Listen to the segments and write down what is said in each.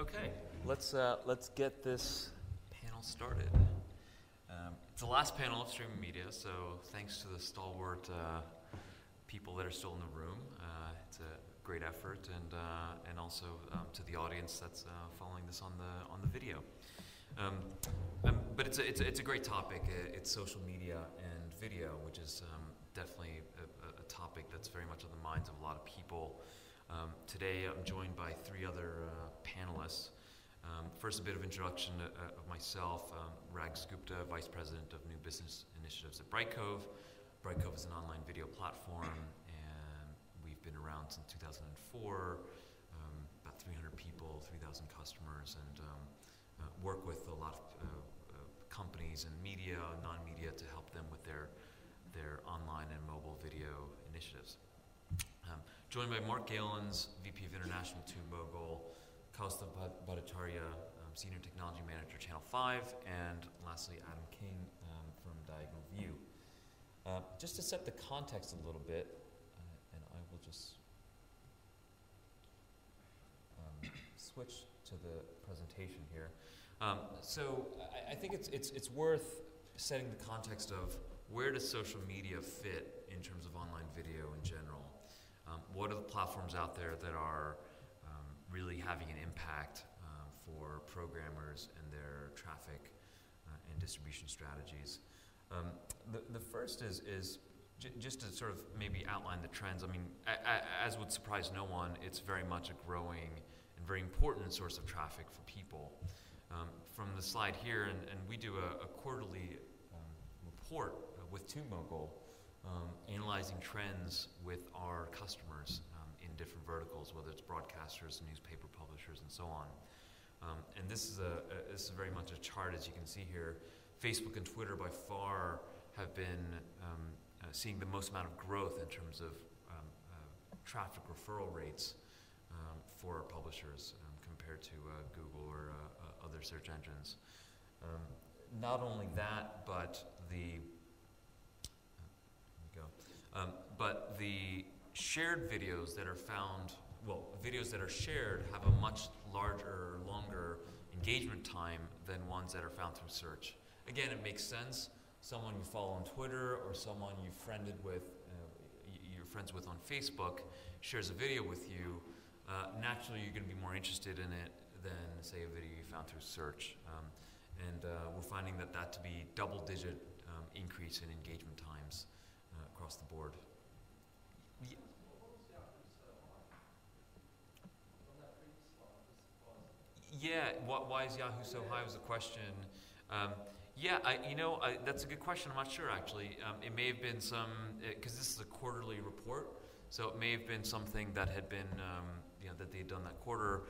Okay, let's get this panel started. It's the last panel of streaming media, so thanks to the stalwart people that are still in the room. It's a great effort, and also to the audience that's following this on the video. But it's a great topic. It's social media and video, which is definitely a topic that's very much on the minds of a lot of people. Today I'm joined by three other panelists. First, a bit of introduction of myself. Rags Gupta, Vice President of New Business Initiatives at Brightcove. Brightcove is an online video platform, and we've been around since 2004. About 300 people, 3,000 customers, and work with a lot of companies and media, non-media, to help them with their online and mobile video initiatives. Joined by Mark Galens, VP of International TubeMogul, Kaustav Bhattacharya, Senior Technology Manager, Channel 5, and lastly, Adam King from Diagonal View. Just to set the context a little bit, and I will just switch to the presentation here. So I think it's worth setting the context of where does social media fit in terms of online video in general. What are the platforms out there that are really having an impact for programmers and their traffic and distribution strategies? The first is just to sort of maybe outline the trends. I mean, as would surprise no one, it's very much a growing and very important source of traffic for people. From the slide here, and we do a quarterly report with TubeMogul, analyzing trends with our customers in different verticals, whether it's broadcasters, newspaper publishers, and so on. And this is very much a chart, as you can see here. Facebook and Twitter by far have been seeing the most amount of growth in terms of traffic referral rates for our publishers compared to Google or other search engines. Not only that, but but the shared videos that are found, videos that are shared have a much larger, longer engagement time than ones that are found through search. Again, it makes sense. Someone you follow on Twitter or someone you're friends with on Facebook shares a video with you. Naturally, you're going to be more interested in it than, say, a video you found through search. And we're finding that to be double-digit increase in engagement times across the board. Yeah, why is Yahoo so high was the question. That's a good question. I'm not sure, actually. It may have been because this is a quarterly report, so it may have been something that had been, that they had done that quarter.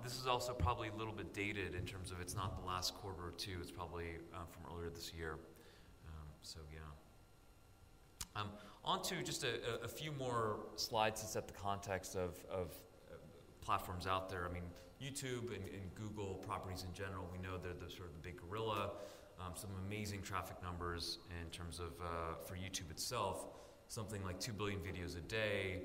This is also probably a little bit dated in terms of it's not the last quarter or two. It's probably from earlier this year. On to just a few more slides to set the context of platforms out there. I mean, YouTube and Google properties in general, we know they're the sort of the big gorilla. Some amazing traffic numbers in terms of, for YouTube itself, something like 2 billion videos a day.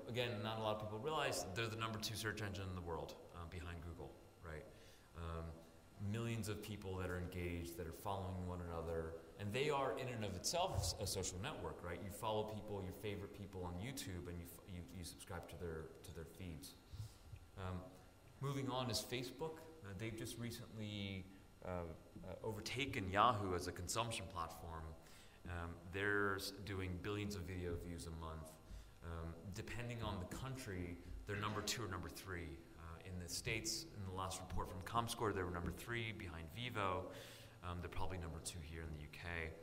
Again, not a lot of people realize they're the #2 search engine in the world behind Google, right? Millions of people that are engaged, that are following one another, and they are in and of itself a social network, right? You follow people, your favorite people on YouTube, and you subscribe to their feeds. Moving on is Facebook. They've just recently overtaken Yahoo as a consumption platform. They're doing billions of video views a month. Depending on the country, they're #2 or #3. In the States, in the last report from Comscore, they were #3 behind Vivo. They're probably #2 here in the UK.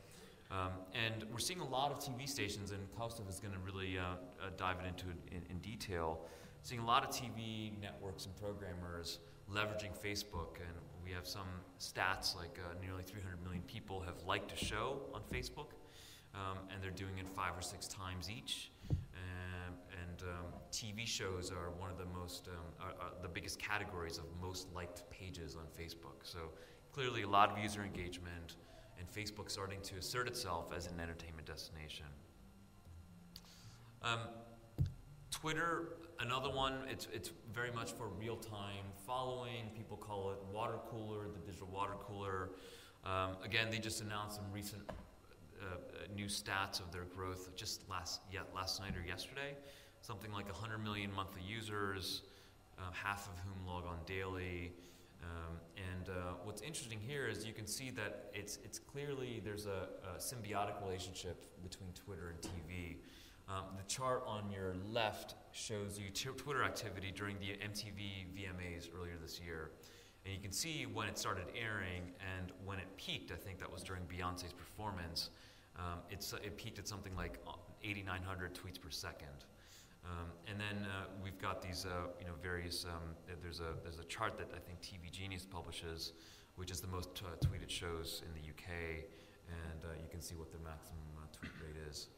And we're seeing a lot of TV stations, and Kaustav is going to really dive into it in detail. Seeing a lot of TV networks and programmers leveraging Facebook, and we have some stats like nearly 300 million people have liked a show on Facebook, and they're doing it 5 or 6 times each. TV shows are one of the most, the biggest categories of most liked pages on Facebook. So clearly a lot of user engagement, and Facebook starting to assert itself as an entertainment destination. Twitter, another one, it's very much for real-time following. People call it water cooler, the digital water cooler. Again, they just announced some recent new stats of their growth just last night or yesterday. Something like 100 million monthly users, half of whom log on daily. What's interesting here is you can see that it's clearly there's a symbiotic relationship between Twitter and TV. The chart on your left shows you Twitter activity during the MTV VMAs earlier this year. And you can see when it started airing and when it peaked. I think that was during Beyonce's performance. It peaked at something like 8,900 tweets per second. And then we've got these, various. There's a chart that I think TV Genius publishes, which is the most tweeted shows in the UK, and you can see what the maximum tweet rate is.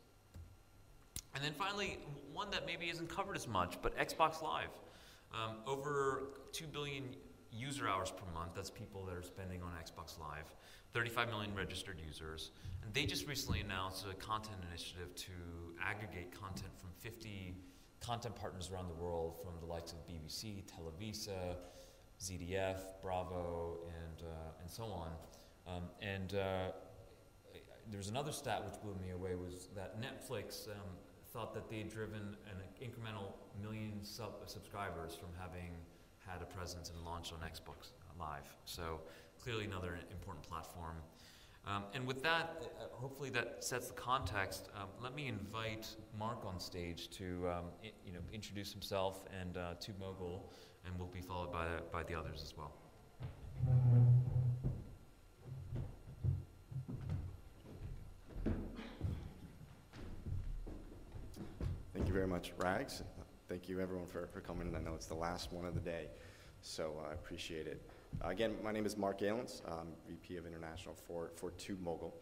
And then finally, one that maybe isn't covered as much, but Xbox Live, over 2 billion user hours per month. That's people that are spending on Xbox Live. 35 million registered users, and they just recently announced a content initiative to aggregate content from 50 content partners around the world, from the likes of BBC, Televisa, ZDF, Bravo, and so on. There's another stat which blew me away, was that Netflix thought that they had driven an incremental million subscribers from having had a presence and launched on Xbox Live. So clearly another important platform. And with that, hopefully that sets the context. Let me invite Mark on stage to introduce himself and TubeMogul, and we'll be followed by the others as well. Thank you very much, Rags. Thank you everyone for coming. I know it's the last one of the day, so I appreciate it. Again, my name is Mark Galens. I'm VP of International for TubeMogul.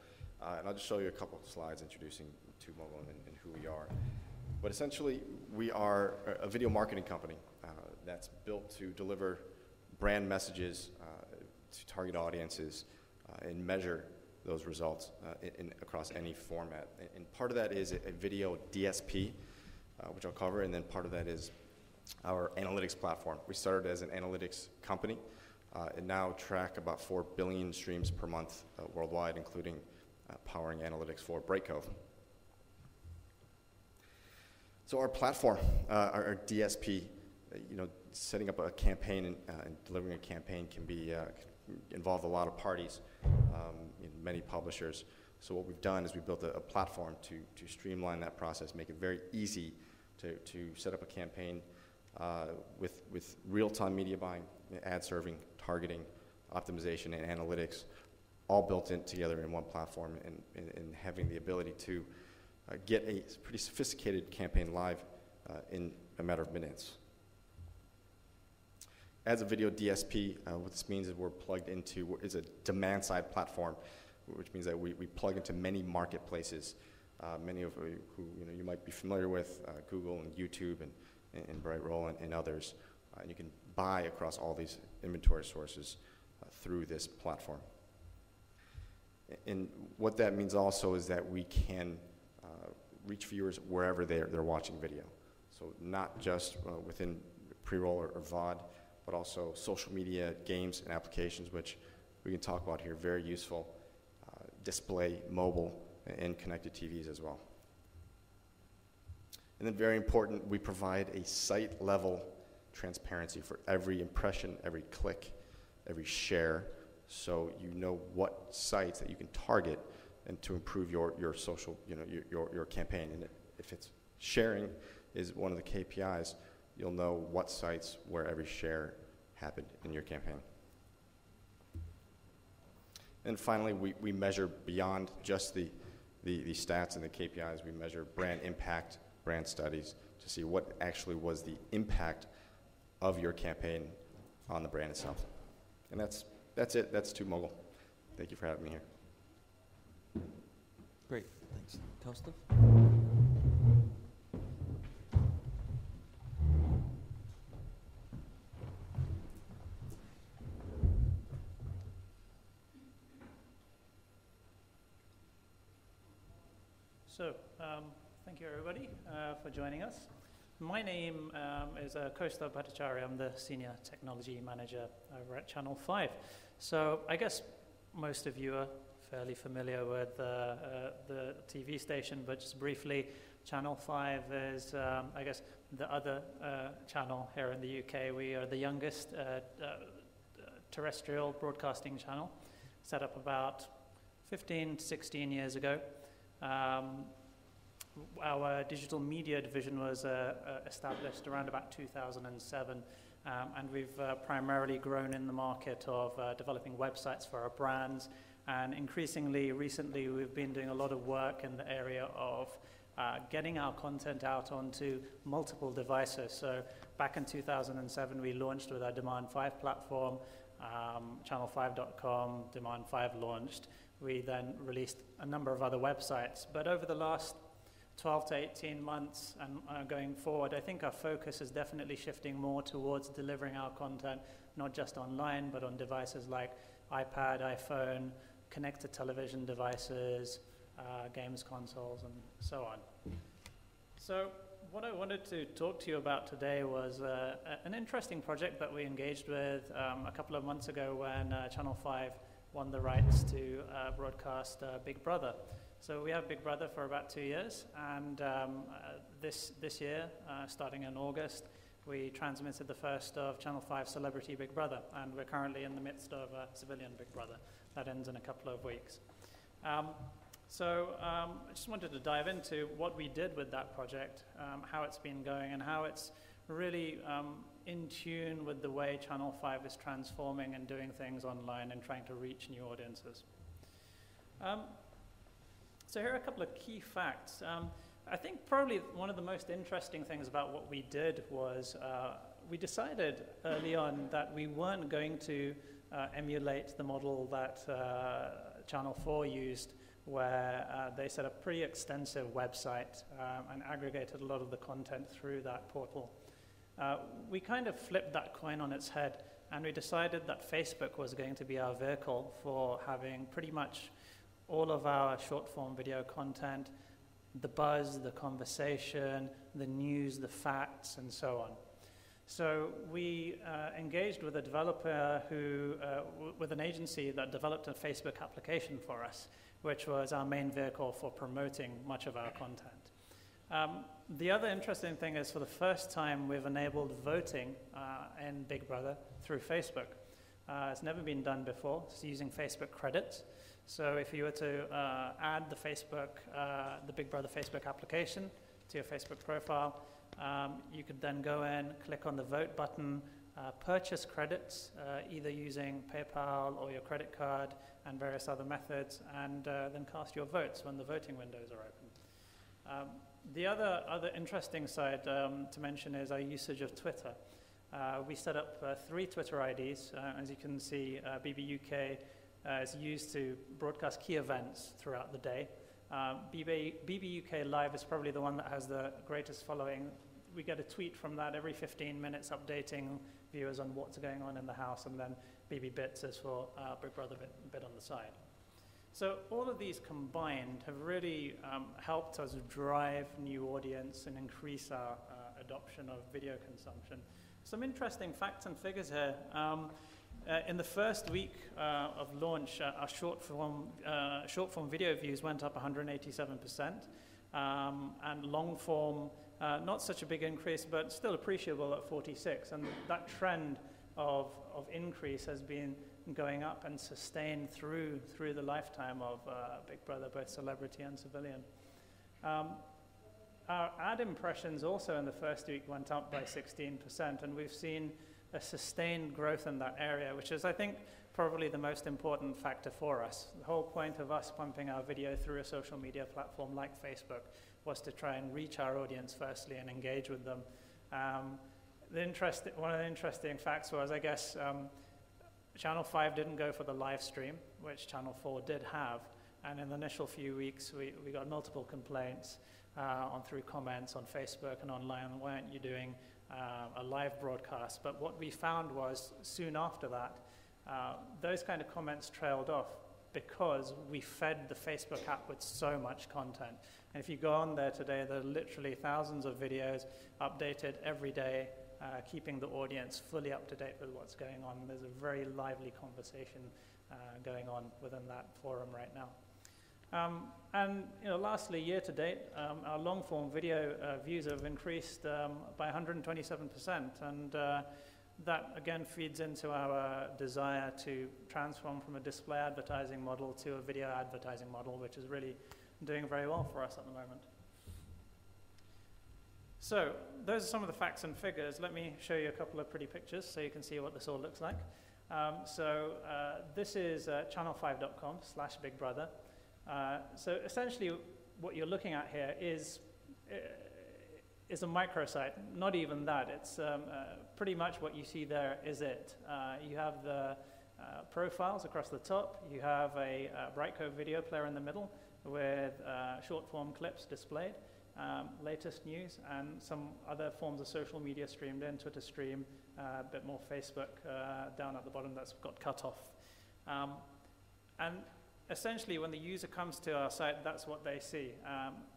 And I'll just show you a couple of slides introducing TubeMogul and who we are. But essentially, we are a video marketing company that's built to deliver brand messages to target audiences and measure those results across any format. And part of that is a video DSP, which I'll cover, and then part of that is our analytics platform. We started as an analytics company and now track about 4 billion streams per month worldwide, including powering analytics for Brightcove. So our platform, our DSP, setting up a campaign and delivering a campaign can be involve a lot of parties, many publishers. So what we've done is we built a platform to streamline that process, make it very easy to set up a campaign with real-time media buying, ad serving, targeting, optimization, and analytics, all built in together in one platform, and having the ability to get a pretty sophisticated campaign live in a matter of minutes. As a video DSP, what this means is we're plugged into is a demand-side platform, which means that we plug into many marketplaces, many of who you might be familiar with, Google and YouTube and Brightroll and others. And you can buy across all these inventory sources through this platform. And what that means also is that we can reach viewers wherever they're watching video. So not just within pre-roll or VOD, but also social media, games, and applications, which we can talk about here, very useful, display, mobile, and connected TVs as well. And then very important, we provide a site-level transparency for every impression, every click, every share, so you know what sites that you can target and to improve your social, your campaign. And if it's sharing is one of the KPIs, you'll know what sites where every share happened in your campaign. And finally, we measure beyond just the stats and the KPIs. We measure brand impact, brand studies to see what actually was the impact of your campaign on the brand itself. And that's it. That's TubeMogul. Thank you for having me here. Great. Thanks. Kostas? So, thank you everybody for joining us. My name is Kostab Bhattacharya. I'm the Senior Technology Manager over at Channel 5. So I guess most of you are fairly familiar with the TV station, but just briefly, Channel 5 is, I guess, the other channel here in the UK. We are the youngest terrestrial broadcasting channel, set up about 15 to 16 years ago. Our digital media division was established around about 2007, and we've primarily grown in the market of developing websites for our brands, and increasingly recently we've been doing a lot of work in the area of getting our content out onto multiple devices. So back in 2007 we launched with our Demand 5 platform, channel5.com, Demand 5 launched. We then released a number of other websites, but over the last 12 to 18 months and going forward, I think our focus is definitely shifting more towards delivering our content, not just online, but on devices like iPad, iPhone, connected television devices, games consoles, and so on. So what I wanted to talk to you about today was an interesting project that we engaged with a couple of months ago when Channel 5 won the rights to broadcast Big Brother. So we have Big Brother for about 2 years, and this year, starting in August, we transmitted the first of Channel 5 Celebrity Big Brother, and we're currently in the midst of Civilian Big Brother. That ends in a couple of weeks. So I just wanted to dive into what we did with that project, how it's been going, and how it's really in tune with the way Channel 5 is transforming and doing things online and trying to reach new audiences. So here are a couple of key facts. I think probably one of the most interesting things about what we did was we decided early on that we weren't going to emulate the model that Channel 4 used, where they set up a pretty extensive website and aggregated a lot of the content through that portal. We kind of flipped that coin on its head, and we decided that Facebook was going to be our vehicle for having pretty much all of our short-form video content, the buzz, the conversation, the news, the facts, and so on. So we engaged with a developer with an agency that developed a Facebook application for us, which was our main vehicle for promoting much of our content. The other interesting thing is, for the first time, we've enabled voting in Big Brother through Facebook. It's never been done before. It's using Facebook credits. So if you were to add the Big Brother Facebook application to your Facebook profile, you could then go in, click on the vote button, purchase credits, either using PayPal or your credit card and various other methods, and then cast your votes when the voting windows are open. The other interesting side to mention is our usage of Twitter. We set up 3 Twitter IDs. As you can see, BBUK is used to broadcast key events throughout the day. BBUK Live is probably the one that has the greatest following. We get a tweet from that every 15 minutes updating viewers on what's going on in the house, and then BB Bits is for Big Brother bit on the side. So all of these combined have really helped us drive new audience and increase our adoption of video consumption. Some interesting facts and figures here. In the first week of launch, our short-form video views went up 187%, and long-form, not such a big increase, but still appreciable at 46%. And that trend of increase has been going up and sustained through the lifetime of Big Brother, both Celebrity and Civilian. Our ad impressions also in the first week went up by 16%, and we've seen a sustained growth in that area, which is, I think, probably the most important factor for us. The whole point of us pumping our video through a social media platform like Facebook was to try and reach our audience firstly and engage with them. One of the interesting facts was, I guess, Channel 5 didn't go for the live stream, which Channel 4 did have, and in the initial few weeks we got multiple complaints through comments on Facebook and online, why aren't you doing a live broadcast? But what we found was, soon after that, those kind of comments trailed off, because we fed the Facebook app with so much content. And if you go on there today, there are literally thousands of videos updated every day, keeping the audience fully up to date with what's going on. There's a very lively conversation going on within that forum right now. And lastly, year to date, our long-form video views have increased by 127%, and that again feeds into our desire to transform from a display advertising model to a video advertising model, which is really doing very well for us at the moment. So those are some of the facts and figures. Let me show you a couple of pretty pictures so you can see what this all looks like. This is channel5.com/bigbrother. So essentially what you're looking at here is a microsite. Not even that. It's pretty much what you see there is it. You have the profiles across the top. You have a Brightcove video player in the middle with short-form clips displayed, latest news, and some other forms of social media streamed in, Twitter stream, a bit more Facebook down at the bottom that's got cut off. And essentially, when the user comes to our site, that's what they see.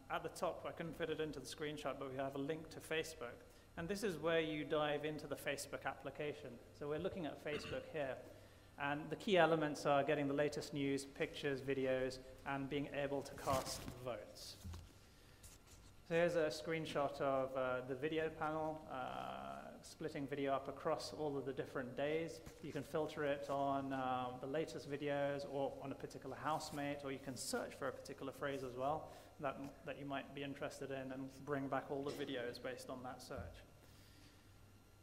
At the top, I couldn't fit it into the screenshot, but we have a link to Facebook. And this is where you dive into the Facebook application. So we're looking at Facebook here. And the key elements are getting the latest news, pictures, videos, and being able to cast votes. So here's a screenshot of the video panel, splitting video up across all of the different days. You can filter it on the latest videos or on a particular housemate, or you can search for a particular phrase as well that you might be interested in and bring back all the videos based on that search.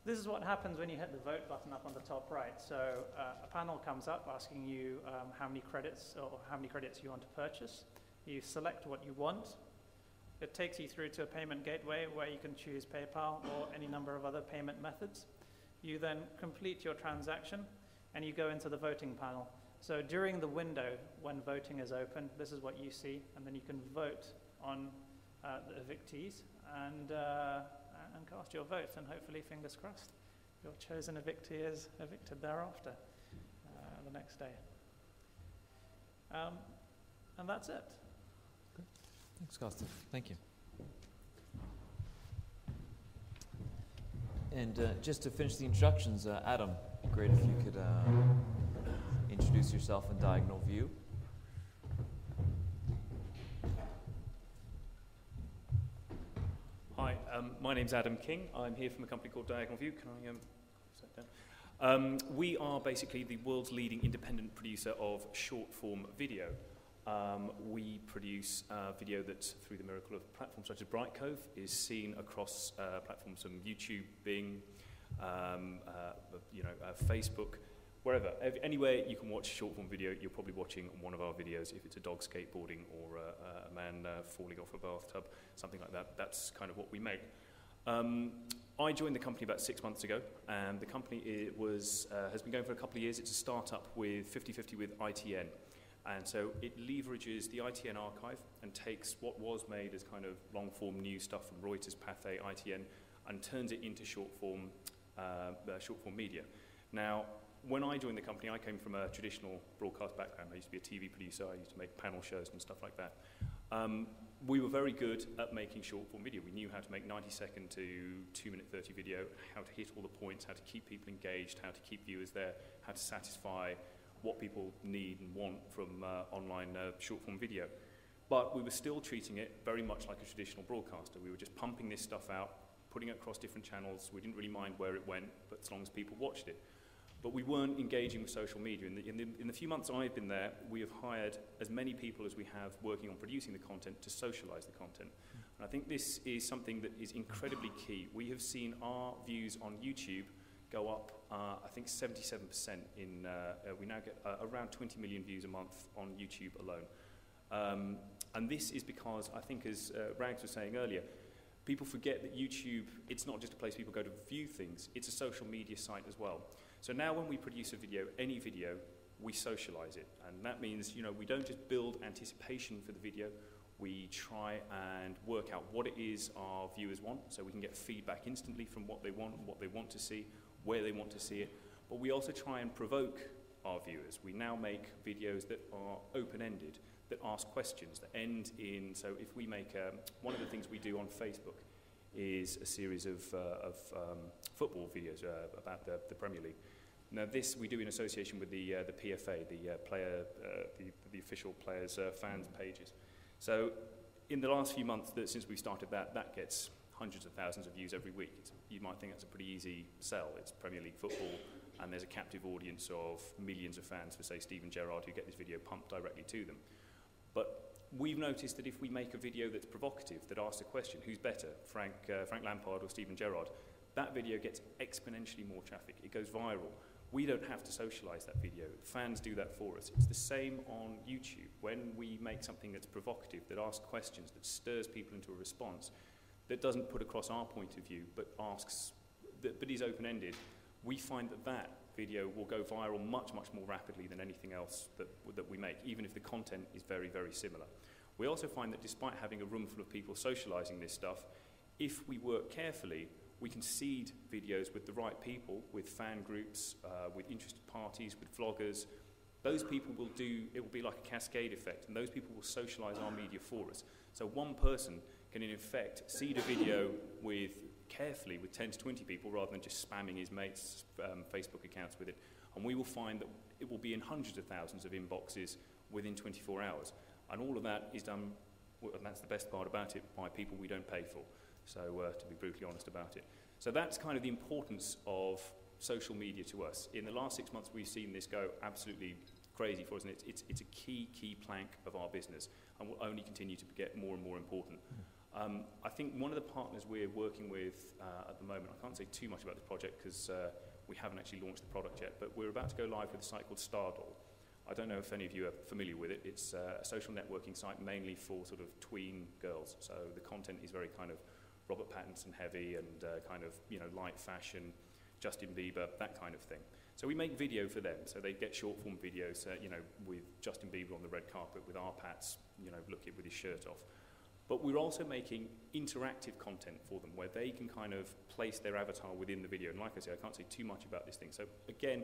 This is what happens when you hit the vote button up on the top right. So a panel comes up asking you how many credits you want to purchase. You select what you want. It takes you through to a payment gateway where you can choose PayPal or any number of other payment methods. You then complete your transaction and you go into the voting panel. So during the window when voting is open, this is what you see, and then you can vote on the evictees and cast your vote, and hopefully, fingers crossed, your chosen evictee is evicted thereafter the next day. And that's it. Thanks, Costa. Thank you. And just to finish the introductions, Adam, great if you could introduce yourself in Diagonal View. Hi, my name's Adam King. I'm here from a company called Diagonal View. Can I sit down? We are basically the world's leading independent producer of short-form video. We produce video that, through the miracle of platforms such as Brightcove, is seen across platforms from YouTube, Bing, Facebook, wherever. Anywhere you can watch short-form video, you're probably watching one of our videos. If it's a dog skateboarding or a man falling off a bathtub, something like that, that's kind of what we make. I joined the company about 6 months ago, and the company has been going for a couple of years. It's a startup with 50-50 with ITN. And so it leverages the ITN archive and takes what was made as kind of long-form news stuff from Reuters, Pathé, ITN, and turns it into short-form media. Now, when I joined the company, I came from a traditional broadcast background. I used to be a TV producer. I used to make panel shows and stuff like that. We were very good at making short-form video. We knew how to make 90-second to 2-minute 30 video, how to hit all the points, how to keep people engaged, how to keep viewers there, how to satisfy what people need and want from online short-form video. But we were still treating it very much like a traditional broadcaster. We were just pumping this stuff out, putting it across different channels. We didn't really mind where it went, but as long as people watched it. But we weren't engaging with social media. In the few months I've been there, we have hired as many people as we have working on producing the content to socialize the content. And I think this is something that is incredibly key. We have seen our views on YouTube go up, I think 77%. We now get around 20 million views a month on YouTube alone. And this is because, I think as Rags was saying earlier, people forget that YouTube, it's not just a place people go to view things, it's a social media site as well. So now when we produce a video, any video, we socialize it. And that means, we don't just build anticipation for the video, we try and work out what it is our viewers want, so we can get feedback instantly from what they want to see, where they want to see it. But we also try and provoke our viewers. We now make videos that are open-ended, that ask questions, that end in, so if we make, one of the things we do on Facebook is a series of football videos about the Premier League. Now this we do in association with the PFA, the official players' fans pages. So in the last few months since we started that gets hundreds of thousands of views every week. You might think that's a pretty easy sell. It's Premier League football, and there's a captive audience of millions of fans for, say, Steven Gerrard, who get this video pumped directly to them. But we've noticed that if we make a video that's provocative, that asks a question, who's better, Frank Lampard or Steven Gerrard, that video gets exponentially more traffic. It goes viral. We don't have to socialize that video. Fans do that for us. It's the same on YouTube. When we make something that's provocative, that asks questions, that stirs people into a response, that doesn't put across our point of view, but is open-ended, we find that video will go viral much, much more rapidly than anything else that we make, even if the content is very, very similar. We also find that despite having a room full of people socializing this stuff, if we work carefully, we can seed videos with the right people, with fan groups, with interested parties, with vloggers. Those people will it will be like a cascade effect, and those people will socialize our media for us. So one person can in effect seed a video carefully with 10 to 20 people rather than just spamming his mates' Facebook accounts with it. And we will find that it will be in hundreds of thousands of inboxes within 24 hours. And all of that is done, and that's the best part about it, by people we don't pay for. So to be brutally honest about it. So that's kind of the importance of social media to us. In the last 6 months, we've seen this go absolutely crazy for us, and it's a key plank of our business, and will only continue to get more and more important. I think one of the partners we're working with at the moment, I can't say too much about the project because we haven't actually launched the product yet, but we're about to go live with a site called Stardoll. I don't know if any of you are familiar with it. It's a social networking site mainly for sort of tween girls. So the content is very kind of Robert Pattinson heavy and kind of, light fashion, Justin Bieber, that kind of thing. So we make video for them. So they get short form videos, with Justin Bieber on the red carpet with our Pats, looking with his shirt off. But we're also making interactive content for them where they can kind of place their avatar within the video. And like I say, I can't say too much about this thing. So again,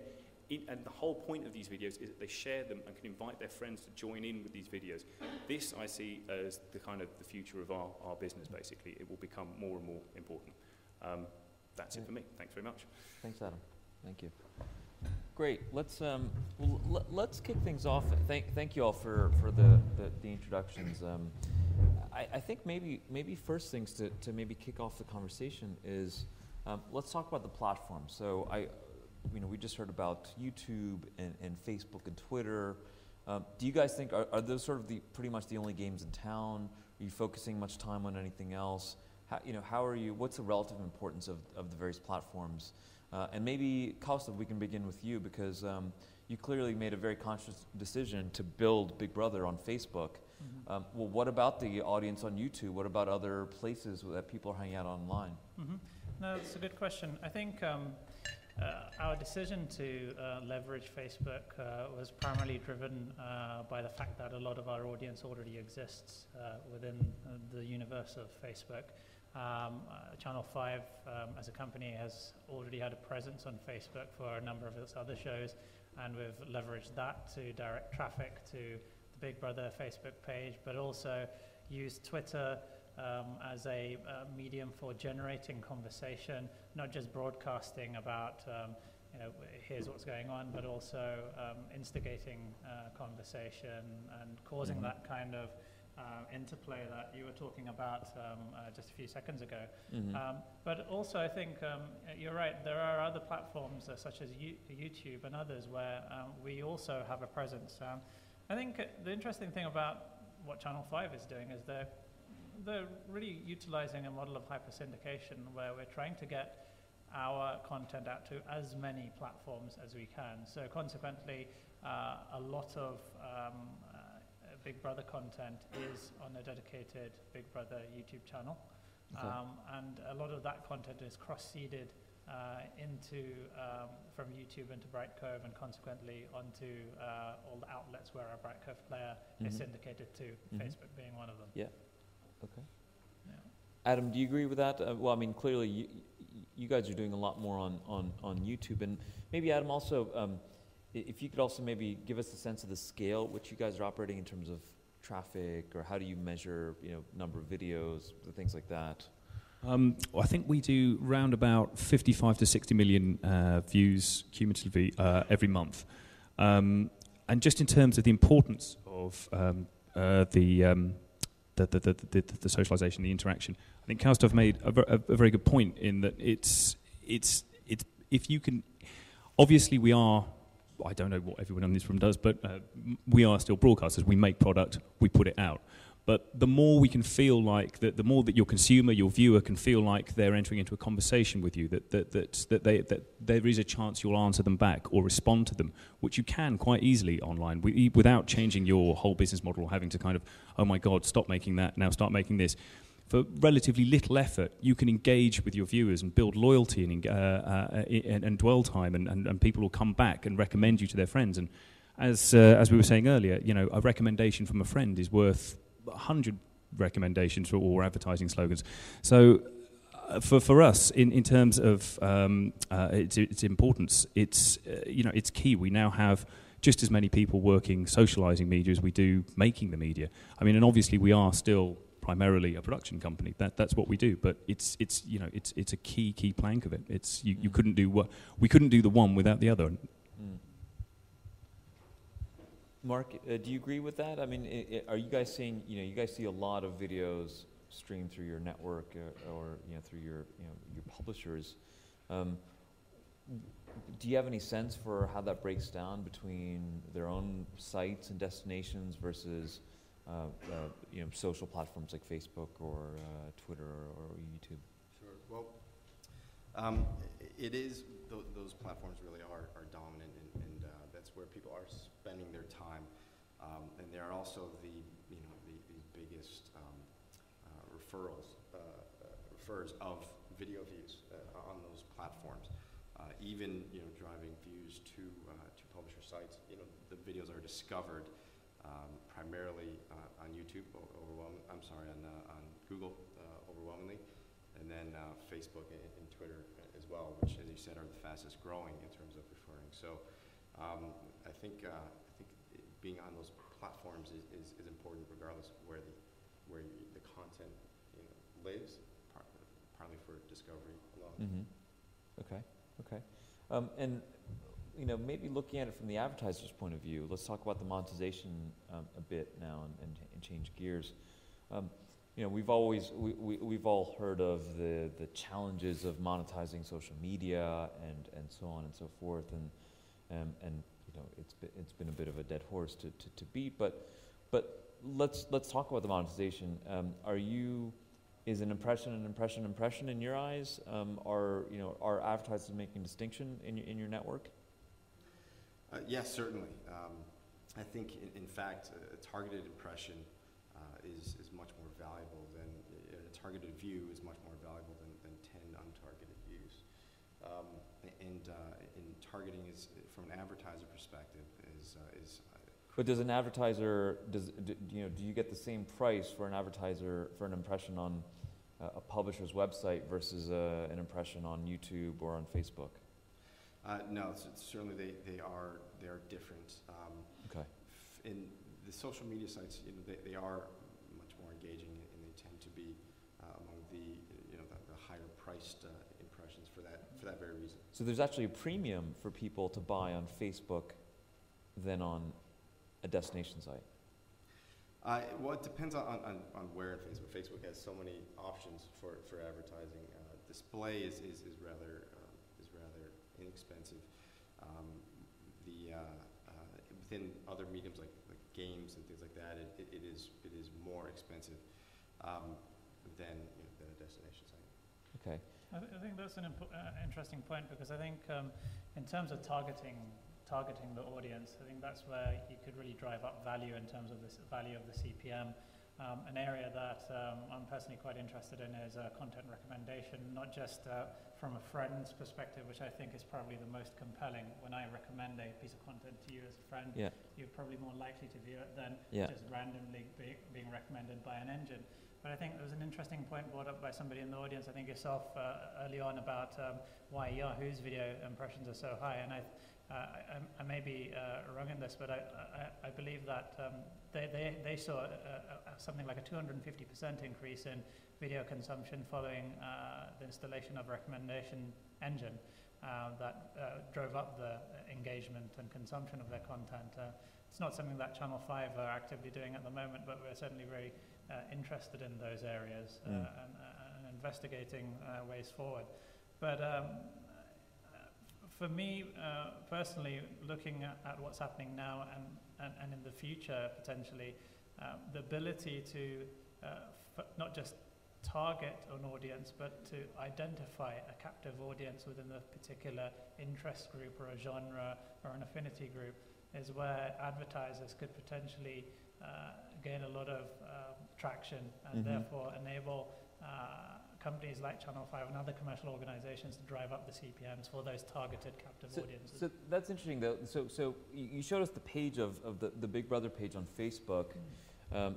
and the whole point of these videos is that they share them and can invite their friends to join in with these videos. This I see as the kind of the future of our business, basically. It will become more and more important. That's it for me. Thanks very much. Thanks, Adam. Thank you. Great. Let's let's kick things off. Thank you all for the introductions. I think maybe first things to maybe kick off the conversation is let's talk about the platform. So we just heard about YouTube and Facebook and Twitter. Do you guys think are those sort of pretty much the only games in town? Are you focusing much time on anything else? How are you? What's the relative importance of the various platforms? And maybe Kaustav, we can begin with you because you clearly made a very conscious decision to build Big Brother on Facebook. Mm-hmm. Well, what about the audience on YouTube? What about other places that people are hanging out online? Mm-hmm. No, that's a good question. I think our decision to leverage Facebook was primarily driven by the fact that a lot of our audience already exists within the universe of Facebook. Channel 5 as a company has already had a presence on Facebook for a number of its other shows, and we've leveraged that to direct traffic to the Big Brother Facebook page, but also used Twitter as a medium for generating conversation, not just broadcasting about here's what's going on, but also instigating conversation and causing mm-hmm. that kind of interplay that you were talking about just a few seconds ago. Mm-hmm. But also I think you're right, there are other platforms such as YouTube and others where we also have a presence. I think the interesting thing about what Channel 5 is doing is they're really utilizing a model of hyper-syndication where we're trying to get our content out to as many platforms as we can. So consequently, a lot of Big Brother content is on a dedicated Big Brother YouTube channel. Okay. And a lot of that content is cross-seeded from YouTube into Bright Cove and consequently onto all the outlets where our Bright Cove player mm-hmm. is syndicated to, mm-hmm. Facebook being one of them. Yeah. Okay. Yeah. Adam, do you agree with that? Well, I mean, clearly you guys are doing a lot more on YouTube, and maybe Adam also, if you could also maybe give us a sense of the scale at which you guys are operating in terms of traffic, or how do you measure, number of videos, things like that? Well, I think we do round about 55 to 60 million views cumulatively every month. And just in terms of the importance of the socialization, the interaction, I think Kaustov made a very good point in that it's if you can, obviously we are, I don't know what everyone in this room does, but we are still broadcasters. We make product, we put it out. But the more we can feel like that, the more that your consumer, your viewer, can feel like they're entering into a conversation with you, that there is a chance you'll answer them back or respond to them, which you can quite easily online without changing your whole business model, having to kind of, oh my God, stop making that, now start making this. For relatively little effort, you can engage with your viewers and build loyalty and dwell time, and people will come back and recommend you to their friends. And as we were saying earlier, a recommendation from a friend is worth 100 recommendations or advertising slogans. So for us, in terms of its importance, it's key. We now have just as many people working socializing media as we do making the media. I mean, and obviously we are still primarily a production company. That's what we do. But it's a key plank of it. We couldn't do the one without the other. Mm. Mark, do you agree with that? I mean, are you guys seeing, you guys see a lot of videos streamed through your network or through your publishers. Do you have any sense for how that breaks down between their own sites and destinations versus social platforms like Facebook or Twitter or YouTube? Sure. Well, it is those platforms really are dominant, and that's where people are spending their time, and they are also the biggest refers of video views on those platforms. Even driving views to publisher sites, the videos are discovered primarily on YouTube, on Google overwhelmingly, and then Facebook and Twitter as well, which, as you said, are the fastest growing in terms of referring. So I think being on those platforms is important, regardless of where the content lives, partly for discovery alone. Mm-hmm. Okay. And maybe looking at it from the advertiser's point of view, let's talk about the monetization a bit now and change gears. We've all heard of the challenges of monetizing social media and so on and so forth, and it's been a bit of a dead horse to beat. But let's talk about the monetization. Is an impression in your eyes? Are advertisers making distinction in your network? Yes, certainly. I think, in fact, a targeted impression is much more valuable than a targeted view is much more valuable than 10 untargeted views. And targeting is, from an advertiser perspective, is. But does an advertiser do you get the same price for an advertiser for an impression on a publisher's website versus an impression on YouTube or on Facebook? No, certainly they are different. Okay. In the social media sites, they are much more engaging, and they tend to be among the higher priced impressions for that very reason. So there's actually a premium for people to buy on Facebook than on a destination site. Well, it depends on where in Facebook. Facebook has so many options for advertising. Display is rather inexpensive. Within other mediums like games and things like that, it is more expensive than a destination site. Okay. I think that's an interesting point, because I think in terms of targeting the audience, I think that's where you could really drive up value in terms of this value of the CPM. An area that I'm personally quite interested in is content recommendation, not just from a friend's perspective, which I think is probably the most compelling. When I recommend a piece of content to you as a friend, you're probably more likely to view it than just randomly being recommended by an engine. But I think there was an interesting point brought up by somebody in the audience, I think yourself, early on, about why Yahoo's video impressions are so high. And I may be wrong in this, but I believe that they saw something like a 250% increase in video consumption following the installation of a recommendation engine that drove up the engagement and consumption of their content. It's not something that Channel 5 are actively doing at the moment, but we're certainly very interested in those areas and investigating ways forward. But for me, personally, looking at what's happening now and in the future, potentially, the ability to not just target an audience, but to identify a captive audience within a particular interest group or a genre or an affinity group is where advertisers could potentially gain a lot of traction and therefore enable companies like Channel 5 and other commercial organizations to drive up the CPMs for those targeted captive audiences. So that's interesting though. So you showed us the page of the Big Brother page on Facebook.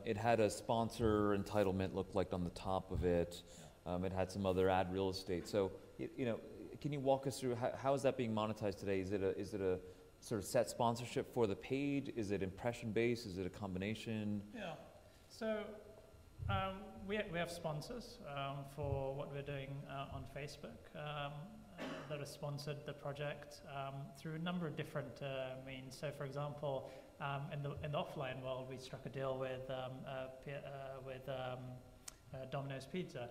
It had a sponsor entitlement looked like on the top of it. It had some other ad real estate. So you know, can you walk us through how is that being monetized today? Is it a sort of set sponsorship for the page? Is it impression based? Is it a combination? Yeah. So we have sponsors for what we're doing on Facebook that have sponsored the project through a number of different means. So, for example, in the offline world, we struck a deal with Domino's Pizza,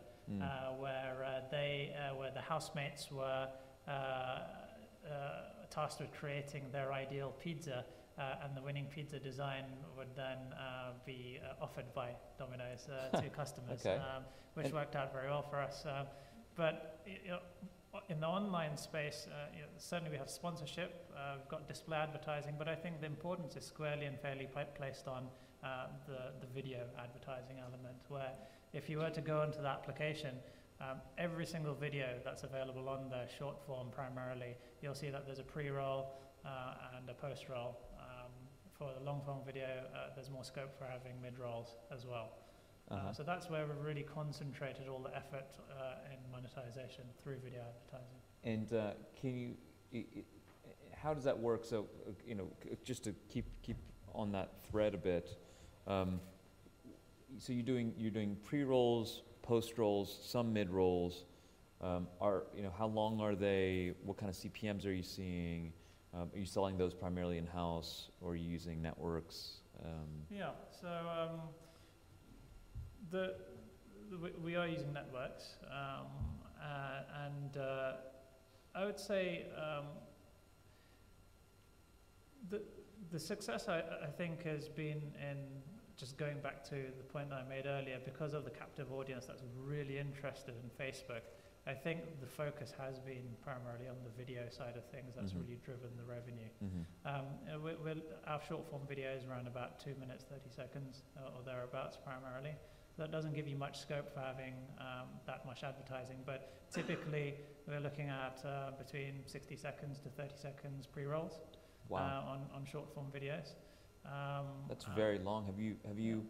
where the housemates were tasked with creating their ideal pizza. And the winning pizza design would then be offered by Domino's to customers, which worked out very well for us. But in the online space, certainly we have sponsorship, we've got display advertising, but I think the importance is squarely and fairly placed on the video advertising element, where if you were to go into the application, every single video that's available on the short form primarily, you'll see that there's a pre-roll and a post-roll. For the long form video, there's more scope for having mid-rolls as well. So that's where we've really concentrated all the effort in monetization through video advertising. And can you, how does that work? So, you know, just to keep on that thread a bit. So you're doing pre-rolls, post-rolls, some mid-rolls. How long are they? What kind of CPMs are you seeing? Are you selling those primarily in-house, or are you using networks? We are using networks, and I would say the success I think has been in just going back to the point that I made earlier, because of the captive audience that's really interested in Facebook. I think the focus has been primarily on the video side of things. That's really driven the revenue. Our short form video is around about 2 minutes, 30 seconds or thereabouts primarily. That doesn't give you much scope for having that much advertising, but typically we're looking at between 60 seconds to 30 seconds pre-rolls on short form videos. That's very long. Have you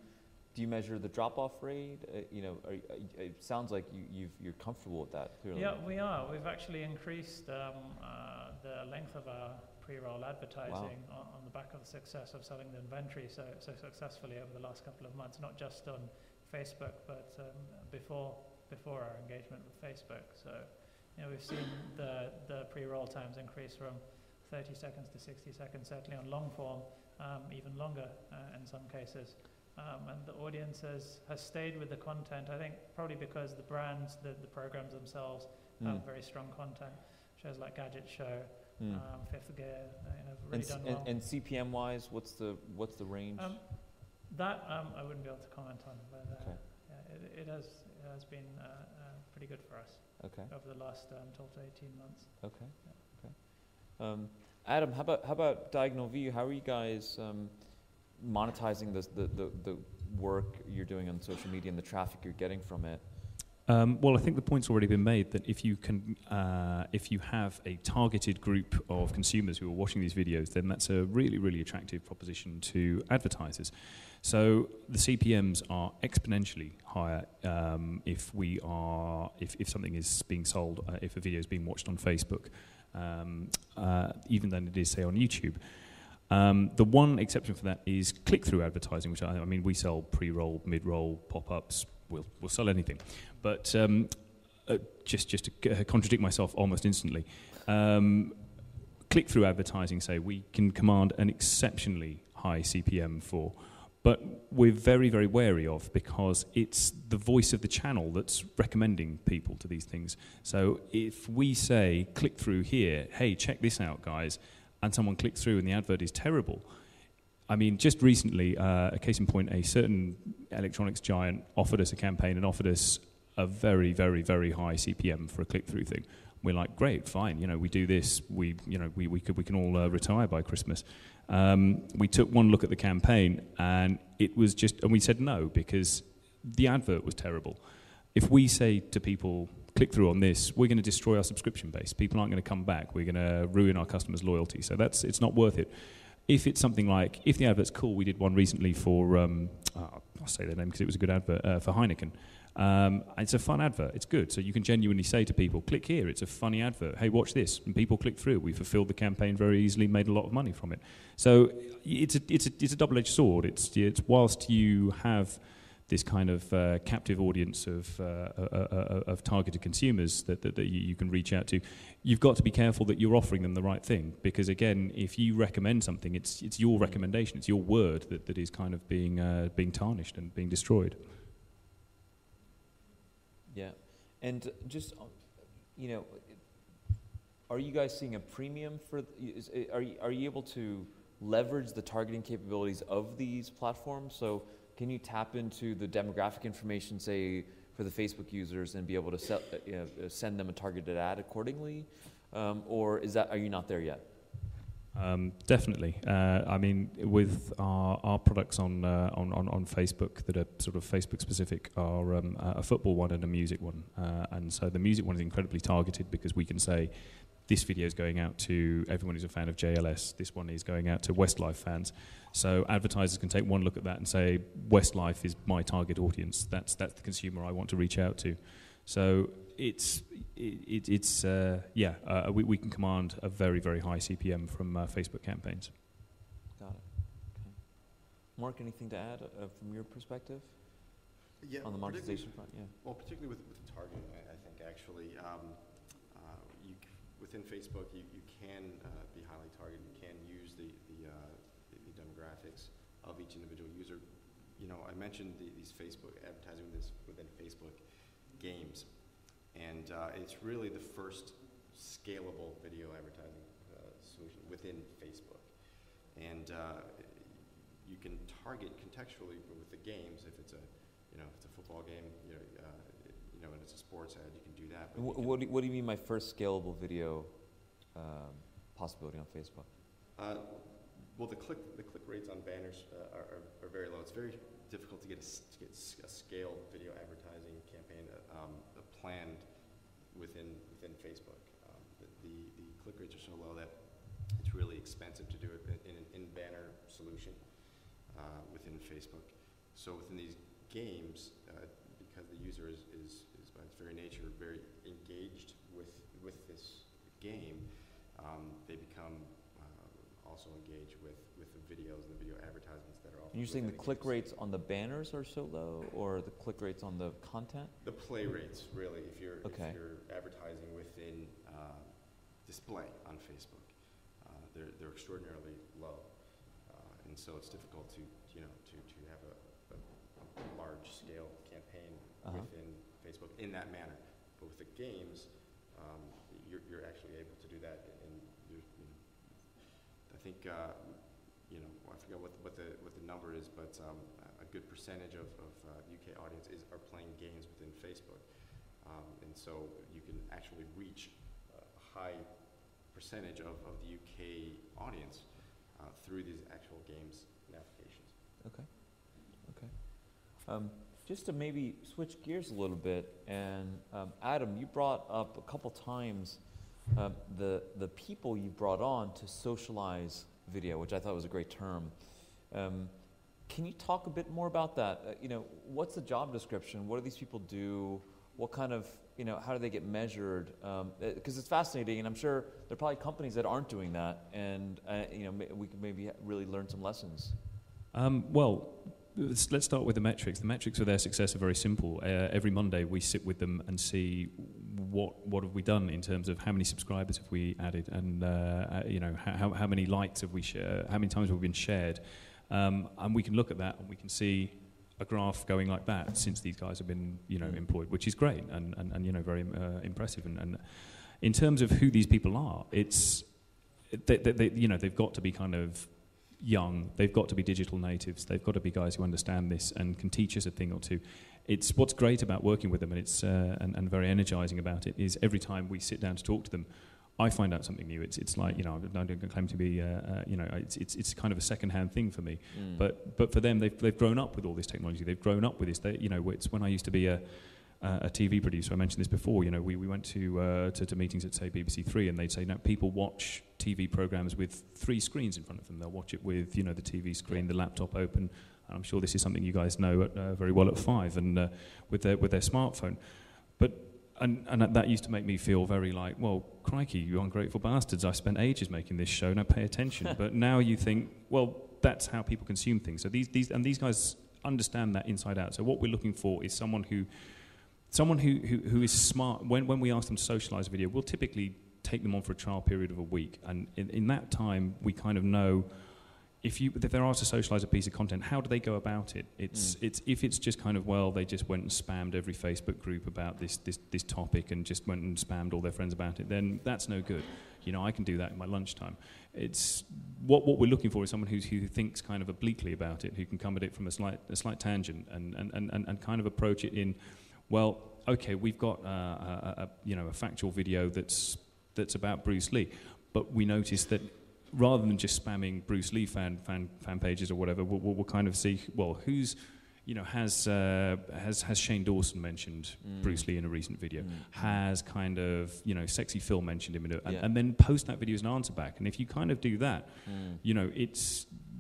do you measure the drop-off rate? It sounds like you're comfortable with that, clearly. Yeah, we are. We've actually increased the length of our pre-roll advertising on the back of the success of selling the inventory so successfully over the last couple of months, not just on Facebook, but before our engagement with Facebook. So, we've seen the pre-roll times increase from 30 seconds to 60 seconds, certainly on long form, even longer in some cases. And the audience has stayed with the content, I think probably because the brands, the programs themselves have very strong content. Shows like Gadget Show, Fifth Gear, really done well. And CPM wise, what's the range? That I wouldn't be able to comment on, but it has been pretty good for us over the last 12 to 18 months. Adam, how about Diagonal View? How are you guys monetizing the work you're doing on social media and the traffic you're getting from it? Well, I think the point's already been made that if you have a targeted group of consumers who are watching these videos, then that's a really, really attractive proposition to advertisers. So the CPMs are exponentially higher if something is being sold, if a video is being watched on Facebook, even than it is, say, on YouTube. The one exception for that is click-through advertising, which I mean, we sell pre-roll, mid-roll, pop-ups. We'll sell anything, but just to contradict myself almost instantly, click-through advertising, say, we can command an exceptionally high CPM for, but we're very, very wary of, because it's the voice of the channel that's recommending people to these things. So if we say, click through here, hey, check this out, guys, and someone clicks through and the advert is terrible, I mean, just recently, a case in point, a certain electronics giant offered us a campaign and offered us a very, very, very high CPM for a click-through thing. We're like, great, fine, we do this, we can all retire by Christmas. We took one look at the campaign, and it was and we said no, because the advert was terrible. If we say to people, click through on this, we're going to destroy our subscription base. People aren't going to come back. We're going to ruin our customers' loyalty. So it's not worth it. If it's something like, if the advert's cool, we did one recently for, I'll say their name because it was a good advert, for Heineken. It's a fun advert. It's good. So you can genuinely say to people, click here. It's a funny advert. Hey, watch this. And people click through. We fulfilled the campaign very easily, made a lot of money from it. So it's a double-edged sword. It's whilst you have this kind of captive audience of targeted consumers that you can reach out to, you've got to be careful that you're offering them the right thing, because again, if you recommend something, it's your recommendation, it's your word that is kind of being tarnished and being destroyed. Yeah, and just are you guys seeing a premium for? Are you able to leverage the targeting capabilities of these platforms? So can you tap into the demographic information, say, for the Facebook users, and be able to send them a targeted ad accordingly? Or are you not there yet? Definitely. I mean, with our products on Facebook that are sort of Facebook specific are a football one and a music one. And so the music one is incredibly targeted, because we can say, this video is going out to everyone who's a fan of JLS. This one is going out to Westlife fans. So advertisers can take one look at that and say, Westlife is my target audience. That's the consumer I want to reach out to. So we can command a very, very high CPM from Facebook campaigns. Got it. Okay. Mark, anything to add from your perspective? Yeah, on the monetization front, yeah. Well, particularly with targeting, I think actually, within Facebook, you can be highly targeted. You can use the demographics of each individual user. I mentioned these Facebook advertising within Facebook games, and it's really the first scalable video advertising solution within Facebook. And you can target contextually with the games. If it's a football game, and it's a sports ad, you can do that. What do you mean by first scalable video possibility on Facebook? Well, the click rates on banners are very low. It's very difficult to get a scale video advertising campaign planned within Facebook. The click rates are so low that it's really expensive to do it in an in-banner solution within Facebook. So within these games, because the user is by its very nature very engaged with this game, they become also engaged with the videos and the video advertisements that are offered. And you're saying the click rates on the banners are so low, or the click rates on the content? The play rates, really, if you're advertising within display on Facebook, they're extraordinarily low, and so it's difficult to have a large scale campaign within Facebook in that manner. But with the games, you're actually able to do that, and I think I forget what the number is, but a good percentage of UK audience are playing games within Facebook, and so you can actually reach a high percentage of the UK audience through these actual games and applications. Okay. just to maybe switch gears a little bit, and Adam, you brought up a couple times the people you brought on to socialize video, which I thought was a great term. Can you talk a bit more about that? What's the job description? What do these people do? What kind of, how do they get measured? Because it's fascinating, and I'm sure there are probably companies that aren't doing that, and we could maybe really learn some lessons. Well, let's start with the metrics. The metrics for their success are very simple. Every Monday we sit with them and see what have we done in terms of how many subscribers have we added, and how many likes have we shared, how many times have we been shared, and we can look at that and we can see a graph going like that since these guys have been employed, which is great and very impressive. And in terms of who these people are, it's they've got to be kind of young, they've got to be digital natives, they've got to be guys who understand this and can teach us a thing or two. It's what's great about working with them, and it's and very energizing about it is every time we sit down to talk to them, I find out something new. It's like I don't claim to be it's kind of a second-hand thing for me, but for them they've grown up with all this technology. They've grown up with this. It's when I used to be a TV producer. I mentioned this before. We went to meetings at say BBC Three, and they'd say, "No, people watch TV programs with 3 screens in front of them. They'll watch it with the TV screen, the laptop open. And I'm sure this is something you guys know very well at 5, and with their smartphone. And that used to make me feel very like, well, crikey, you ungrateful bastards! I spent ages making this show. Now pay attention. But now you think, well, that's how people consume things. So these guys understand that inside out. So what we're looking for is someone who is smart. When we ask them to socialize video, we'll typically take them on for a trial period of a week, and in that time we kind of know if they're asked to socialize a piece of content, how do they go about it? If it's just kind of, well, they just went and spammed every Facebook group about this topic and just went and spammed all their friends about it, then that's no good. I can do that in my lunchtime. It's what we're looking for is someone who thinks kind of obliquely about it, who can come at it from a slight tangent and kind of approach it in, well, okay, we've got a factual video that's about Bruce Lee, but we noticed that rather than just spamming Bruce Lee fan pages or whatever, we'll kind of see, well, who's, has Shane Dawson mentioned Bruce Lee in a recent video? Has kind of, Sexy Phil mentioned him and then post that video as an answer back. And if you kind of do that,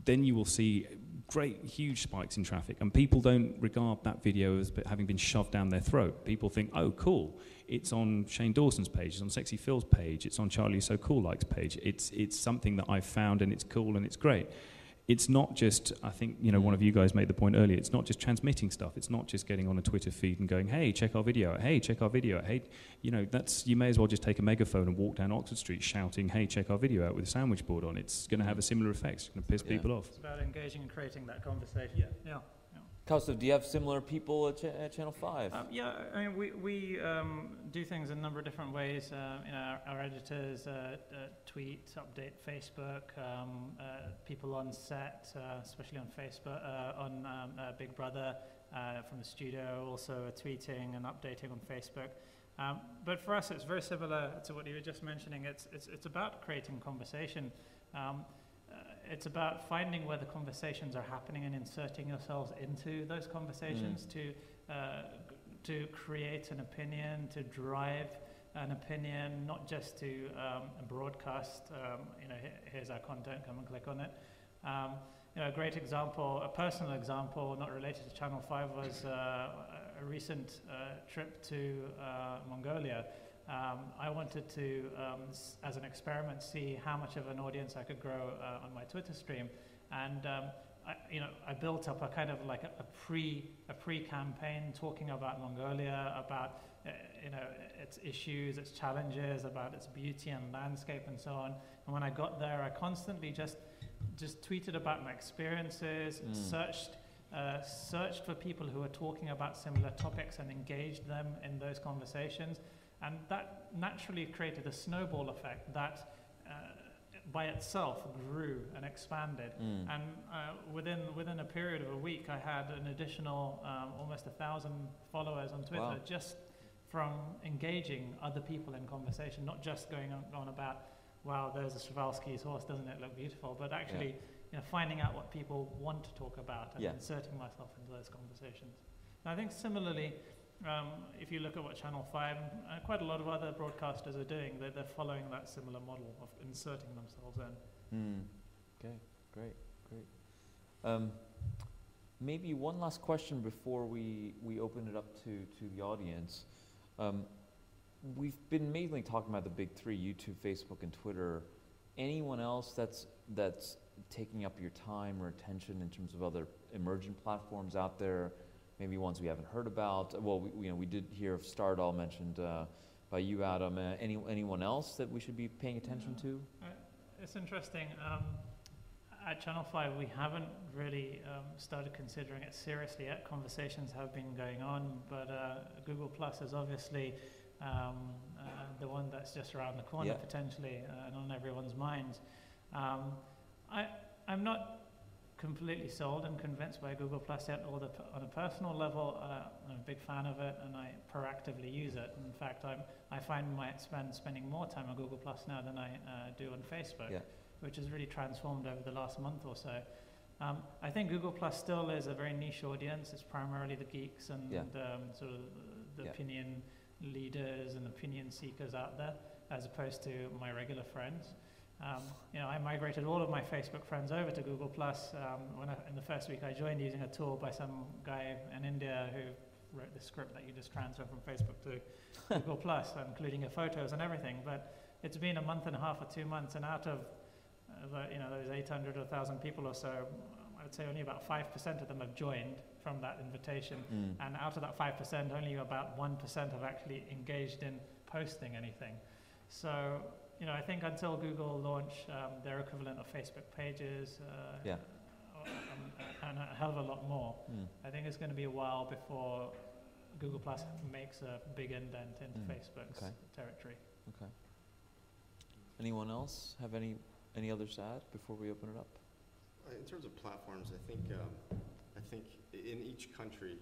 then you will see great, huge spikes in traffic, and people don't regard that video as having been shoved down their throat. People think, oh, cool, it's on Shane Dawson's page, it's on Sexy Phil's page, it's on Charlie So Cool Like's page. It's something that I've found, and it's cool and it's great. It's not just, I think, one of you guys made the point earlier, it's not just transmitting stuff. It's not just getting on a Twitter feed and going, hey, check our video out, hey, check our video out, hey, you may as well just take a megaphone and walk down Oxford Street shouting, hey, check our video out with a sandwich board on. It's going to have a similar effect. It's going to piss people off. It's about engaging and creating that conversation. Yeah. Kaustav, do you have similar people at Channel 5? I mean, we do things in a number of different ways. Our editors tweet, update Facebook, people on set, especially on Facebook, on Big Brother from the studio, also tweeting and updating on Facebook. But for us, it's very similar to what you were just mentioning. It's about creating conversation. It's about finding where the conversations are happening and inserting yourselves into those conversations to create an opinion, to drive an opinion, not just to broadcast, here's our content, come and click on it. A great example, a personal example, not related to Channel 5, was a recent trip to Mongolia. I wanted to, as an experiment, see how much of an audience I could grow on my Twitter stream, and I built up a kind of like a pre-campaign talking about Mongolia, about its issues, its challenges, about its beauty and landscape, and so on. And when I got there, I constantly just tweeted about my experiences, searched for people who were talking about similar topics, and engaged them in those conversations. And that naturally created a snowball effect that by itself grew and expanded. And within a period of a week, I had an additional almost 1,000 followers on Twitter just from engaging other people in conversation, not just going on about, wow, there's a Przewalski's horse, doesn't it look beautiful, but actually finding out what people want to talk about and inserting myself into those conversations. I think similarly, if you look at what Channel 5 and quite a lot of other broadcasters are doing, they're following that similar model of inserting themselves in. Okay, great. Maybe one last question before we open it up to the audience. We've been mainly talking about the big three, YouTube, Facebook, and Twitter. Anyone else that's taking up your time or attention in terms of other emerging platforms out there, maybe ones we haven't heard about? Well, we did hear of Stardoll mentioned by you, Adam. Anyone else that we should be paying attention to? It's interesting. At Channel 5, we haven't really started considering it seriously yet. Conversations have been going on, but Google Plus is obviously the one that's just around the corner, potentially, and on everyone's minds. I'm not completely sold and convinced by Google Plus yet, although on a personal level, I'm a big fan of it, and I proactively use it. In fact, I find spending more time on Google Plus now than I do on Facebook. Which has really transformed over the last month or so. I think Google Plus still is a very niche audience. It's primarily the geeks and sort of the opinion leaders and opinion seekers out there, as opposed to my regular friends. I migrated all of my Facebook friends over to Google Plus in the first week I joined, using a tool by some guy in India who wrote the script that you just transfer from Facebook to Google Plus, including your photos and everything. But it's been a month and a half or 2 months, and out of those 800 or 1,000 people or so, I would say only about 5% of them have joined from that invitation. And out of that 5%, only about 1% have actually engaged in posting anything. So, I think until Google launch their equivalent of Facebook pages and a hell of a lot more, I think it's going to be a while before Google Plus makes a big indent into Facebook's territory. Okay. Anyone else have any others to add before we open it up? In terms of platforms, I think in each country,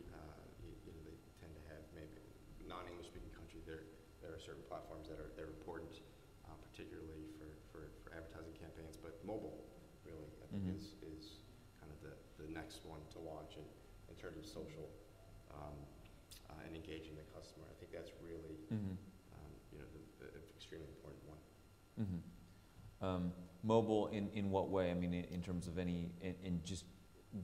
they tend to have, maybe non-English speaking country, there are certain platforms that are important, particularly for advertising campaigns. But mobile, really, I think is kind of the next one to launch in terms of social and engaging the customer. I think that's really the extremely important one. Mobile in what way? I mean, in terms of in just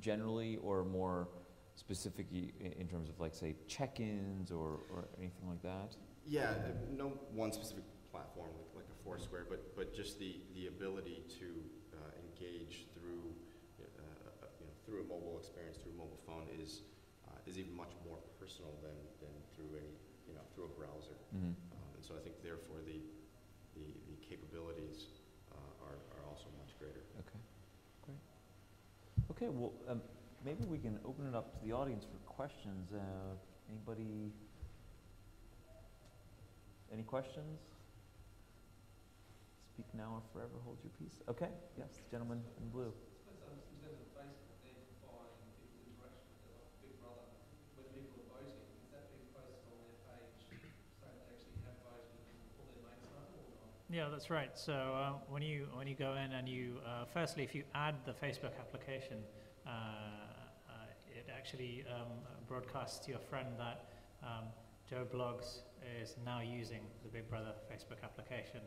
generally, or more specifically in terms of, like, say, check-ins or anything like that? Yeah, no one specific platform like a Foursquare, but just the ability to engage through through a mobile experience, through a mobile phone is even much more personal than through through a browser. And so I think therefore the capabilities are also much greater. Okay, great. Okay, well, maybe we can open it up to the audience for questions. Anybody? Any questions? Speak now or forever hold your peace. Okay, yes, the gentleman in blue. In terms of Facebook, amplifying people's interaction with their Big Brother, when people are voting, is that being posted on their page so they actually have voted and all their mates know or not? Yeah, that's right. So when you go in and you firstly, if you add the Facebook application, it actually broadcasts to your friend that Joe Blogs is now using the Big Brother Facebook application.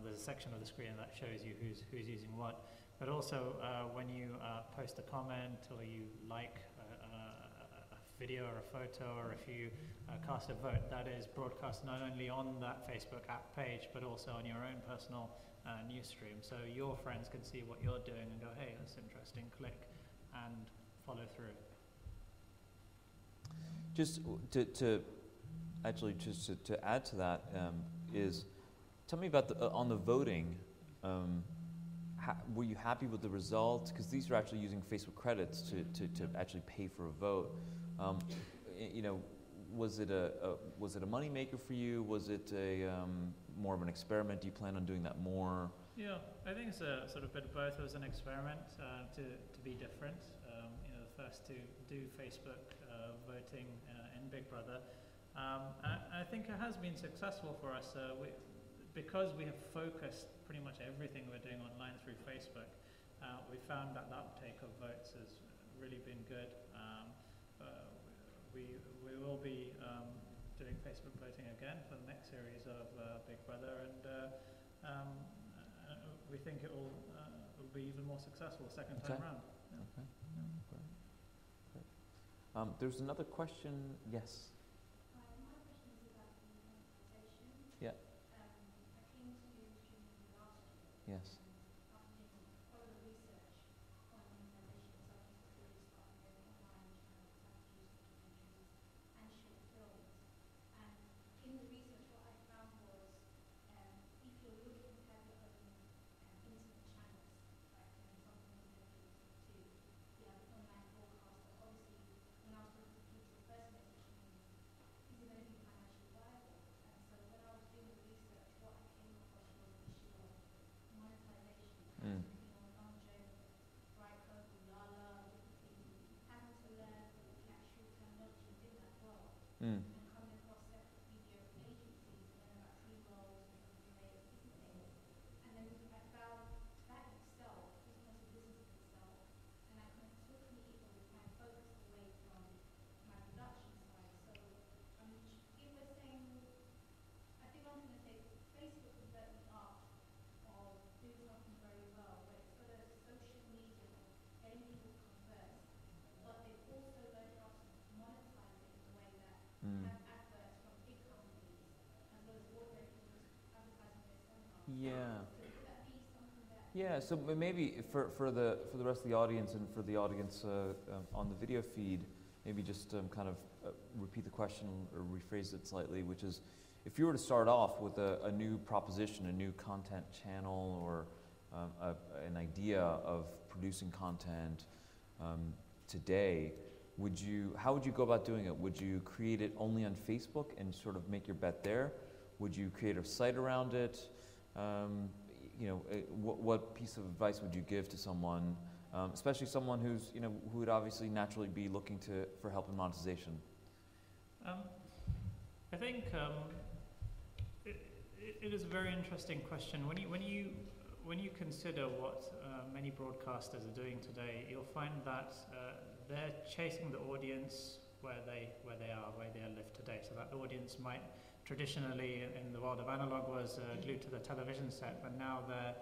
There's a section of the screen that shows you who's using what. But also when you post a comment, or you like a video or a photo, or if you cast a vote, that is broadcast not only on that Facebook app page, but also on your own personal news stream. So your friends can see what you're doing and go, hey, that's interesting, click, and follow through. Just to add to that, is tell me about on the voting. Were you happy with the results? Because these are actually using Facebook credits to actually pay for a vote. Was it a money maker for you? Was it more of an experiment? Do you plan on doing that more? Yeah, I think it's a sort of bit of both. It was an experiment to be different. The first to do Facebook voting in Big Brother. I think it has been successful for us. Because we have focused pretty much everything we're doing online through Facebook, we found that the uptake of votes has really been good. we will be doing Facebook voting again for the next series of Big Brother, and we think it will be even more successful second time Okay. round. Yeah. Okay. Great. There's another question. Yes. My question is about the monetization. Yeah. I came to Trinity last year. Yes. And after doing all the research on monetization, so I just really started going online trying to produce documentaries and short films. And in the research, what I found was if you're looking to have your own internet channels, like something dedicated to the online broadcaster, obviously when I was talking to people, the first message means, is it going to be financially viable? And so when I was doing the research, what I came across was the issue of monetization. Mm. On Long Journey, Brightco, Lala, different things, having to learn the actual terminology within that world, Mm. and coming across separate video agencies, learning about pre-rolls, different layers, different things. And then I found that in itself was almost a business in itself, and that kind of took me my focus away from my production side. So if we're saying, I think I'm going to say Facebook has learned the art of doing something very well, where it's got a social media, getting people to converse, but they've also learned how to monetize it in a way that Mm. have adverts from big companies, as well as ordinary people just advertising their seminars. Yeah. So could that be something that Yeah, so maybe for the rest of the audience and for the audience on the video feed, maybe just kind of repeat the question or rephrase it slightly, which is, if you were to start off with a new proposition, a new content channel, or an idea of producing content today, how would you go about doing it? Would you create it only on Facebook and sort of make your bet there? Would you create a site around it? What piece of advice would you give to someone, especially someone who would obviously naturally be looking for help in monetization? I think it is a very interesting question. When you consider what many broadcasters are doing today, you'll find that they're chasing the audience where they live today. So that audience might traditionally in the world of analog was glued to the television set, but now they're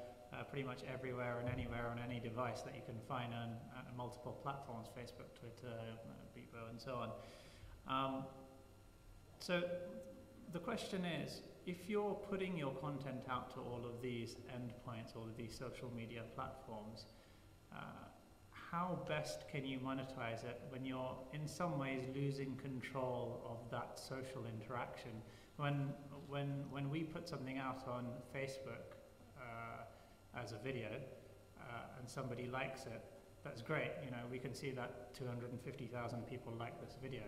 pretty much everywhere and anywhere on any device that you can find on multiple platforms, Facebook, Twitter, Bebo, and so on. So the question is, if you're putting your content out to all of these endpoints, all of these social media platforms, how best can you monetize it when you're in some ways losing control of that social interaction? When we put something out on Facebook as a video and somebody likes it, that's great. We can see that 250,000 people like this video,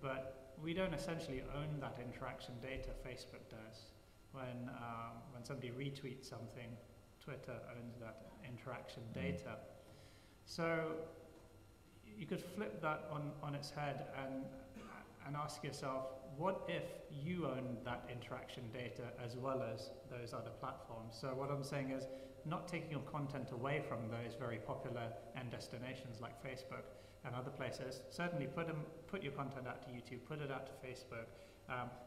but we don't essentially own that interaction data. Facebook does. When somebody retweets something, Twitter owns that interaction data. So you could flip that on its head and ask yourself, what if you own that interaction data as well as those other platforms? So what I'm saying is not taking your content away from those very popular end destinations like Facebook and other places. Certainly put your content out to YouTube, put it out to Facebook,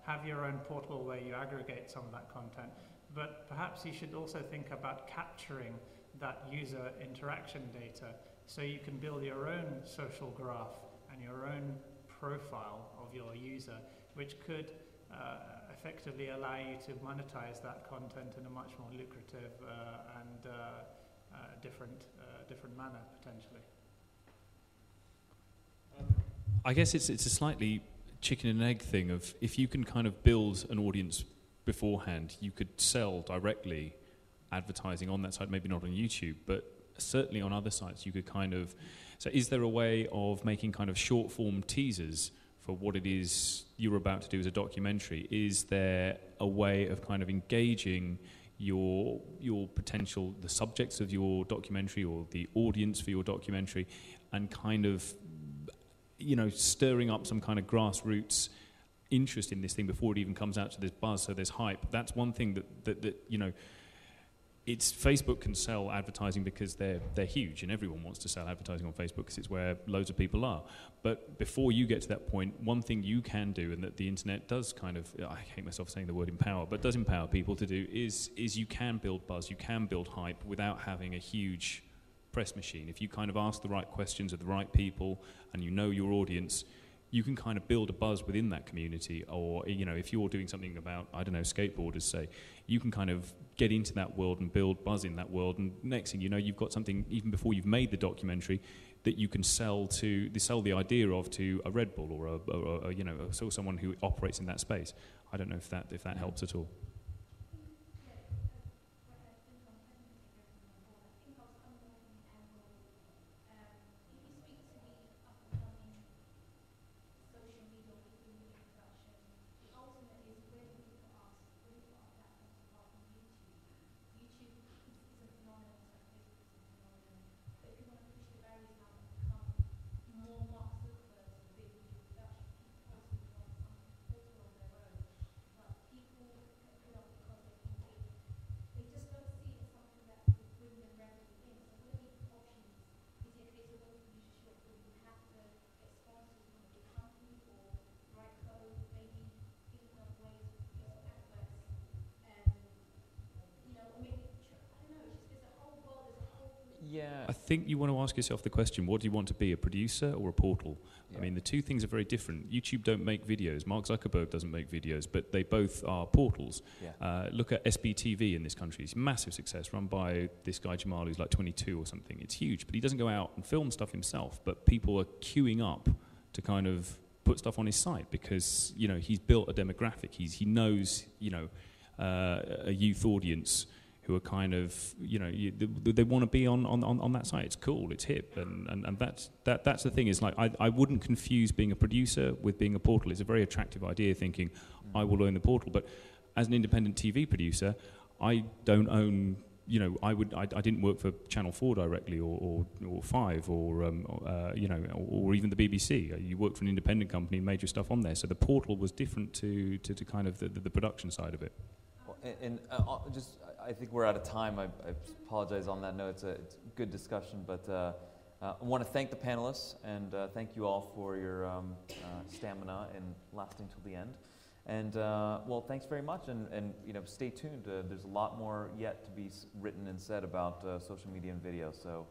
have your own portal where you aggregate some of that content, but perhaps you should also think about capturing that user interaction data so you can build your own social graph and your own profile of your user, which could effectively allow you to monetize that content in a much more lucrative and different manner, potentially. I guess it's a slightly chicken and egg thing of, if you can kind of build an audience beforehand, you could sell directly advertising on that site, maybe not on YouTube, but certainly on other sites you could kind of... So is there a way of making kind of short form teasers for what it is you're about to do as a documentary? Is there a way of kind of engaging your potential, the subjects of your documentary or the audience for your documentary, and kind of, stirring up some kind of grassroots interest in this thing before it even comes out to this buzz, so there's hype? That's one thing that it's Facebook can sell advertising because they're huge, and everyone wants to sell advertising on Facebook because it's where loads of people are. But before you get to that point, one thing you can do, and that the internet does kind of, I hate myself saying the word empower, but does empower people to do, is you can build buzz, you can build hype without having a huge press machine. If you kind of ask the right questions of the right people and you know your audience, you can kind of build a buzz within that community. Or, you know, if you're doing something about, I don't know, skateboarders, say, you can kind of get into that world and build buzz in that world, and next thing you know, you've got something, even before you've made the documentary, that you can sell the idea of to a Red Bull or a you know, someone who operates in that space. I don't know if that helps at all. Yeah. I think you want to ask yourself the question, what do you want to be, a producer or a portal? Yeah. I mean, the two things are very different. YouTube don't make videos. Mark Zuckerberg doesn't make videos, but they both are portals. Yeah. Look at SBTV in this country. It's a massive success, run by this guy Jamal, who's like 22 or something. It's huge, but he doesn't go out and film stuff himself, but people are queuing up to kind of put stuff on his site because, you know, he's built a demographic. He knows, you know, a youth audience who are kind of, you know, they want to be on that site. It's cool, it's hip, and that's the thing. Is like I wouldn't confuse being a producer with being a portal. It's a very attractive idea, thinking I will own the portal. But as an independent TV producer, I don't own. You know, I didn't work for Channel 4 directly, or 5, or you know, or even the BBC. You worked for an independent company and made your stuff on there. So the portal was different to kind of the production side of it. Well, and just, I think we're out of time. I apologize on that note. It's a good discussion, but I want to thank the panelists and thank you all for your stamina and lasting till the end. And well, thanks very much, and you know, stay tuned. There's a lot more yet to be written and said about social media and video. So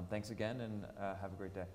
thanks again, and have a great day.